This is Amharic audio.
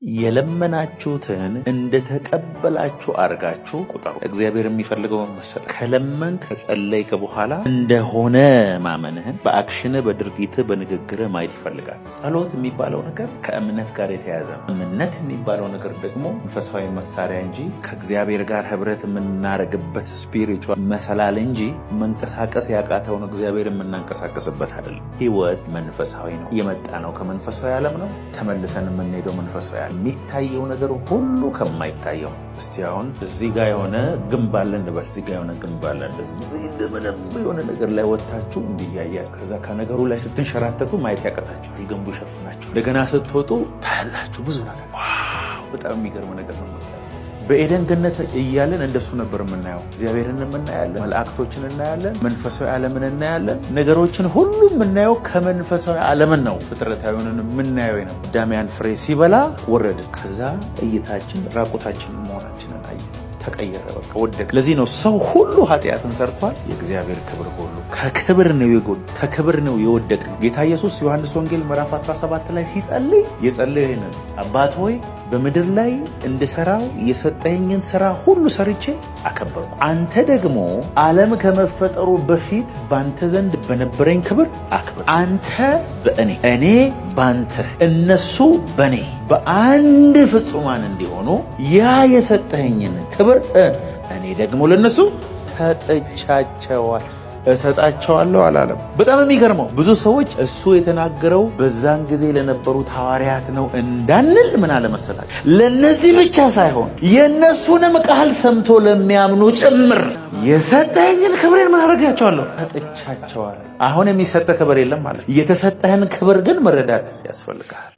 የለመናችሁትን እንደተቀበላችሁ አርጋችሁ ቁጠሩ። እግዚአብሔር የሚፈልገው መሰለ ከለመንክ ከጸለይክ በኋላ እንደሆነ ማመንህን በአክሽን በድርጊት በንግግር ማየት ይፈልጋል። ጸሎት የሚባለው ነገር ከእምነት ጋር የተያዘ ነው። እምነት የሚባለው ነገር ደግሞ መንፈሳዊ መሳሪያ እንጂ ከእግዚአብሔር ጋር ህብረት የምናረግበት ስፒሪቹዋል መሰላል እንጂ መንቀሳቀስ ያቃተውን እግዚአብሔር የምናንቀሳቀስበት አይደለም። ህይወት መንፈሳዊ ነው። የመጣ ነው ከመንፈሳዊ ዓለም ነው። ተመልሰን የምንሄደው መንፈሳዊ የሚታየው ነገር ሁሉ ከማይታየው። እስቲ አሁን እዚህ ጋር የሆነ ግንብ አለ እንበል። እዚህ ጋር የሆነ ግንብ አለ። እዚህ እንደምንም የሆነ ነገር ላይ ወጣችሁ እንዲያያል። ከዛ ከነገሩ ላይ ስትንሸራተቱ ማየት ያቀታችኋል። ግንቡ ሸፍናችሁ እንደገና ስትወጡ ታያላችሁ ብዙ ነገር። ዋው በጣም የሚገርም ነገር ነው። በኤደን ገነት እያለን እንደሱ ነበር የምናየው። እግዚአብሔርን እናያለን፣ መላእክቶችን እናያለን፣ መንፈሳዊ ዓለምን እናያለን። ነገሮችን ሁሉ የምናየው ከመንፈሳዊ ዓለምን ነው። ፍጥረታዊውን የምናየው ነው። አዳም ፍሬ ሲበላ ወረደ። ከዛ እይታችን ራቁታችን መሆናችንን አየ። ተቀየረ፣ በቃ ወደቀ። ለዚህ ነው ሰው ሁሉ ኃጢአትን ሰርቷል፣ የእግዚአብሔር ክብር ሁሉ ከክብር ነው የጎደለው፣ ከክብር ነው የወደቀው። ጌታ ኢየሱስ ዮሐንስ ወንጌል ምዕራፍ 17 ላይ ሲጸልይ የጸለየው ይሄንን፣ አባት ሆይ በምድር ላይ እንድሰራው የሰጠኝን ስራ ሁሉ ሰርቼ አከበርኩ። አንተ ደግሞ ዓለም ከመፈጠሩ በፊት ባንተ ዘንድ በነበረኝ ክብር አክብር። አንተ በእኔ እኔ ባንተ እነሱ በኔ በአንድ ፍጹማን እንዲሆኑ ያ የሰጠኝን ክብር እኔ ደግሞ ለነሱ እሰጣቸዋለሁ አላለም። በጣም የሚገርመው ብዙ ሰዎች እሱ የተናገረው በዛን ጊዜ ለነበሩት ሐዋርያት ነው እንዳንል ምን አለ መሰላችሁ፣ ለነዚህ ብቻ ሳይሆን የነሱንም ቃል ሰምቶ ለሚያምኑ ጭምር የሰጠኝን ክብሬን ምን አደርጋቸዋለሁ? ሰጥቻቸዋለሁ። አሁን የሚሰጠ ክብር የለም ማለት። የተሰጠህን ክብር ግን መረዳት ያስፈልጋል።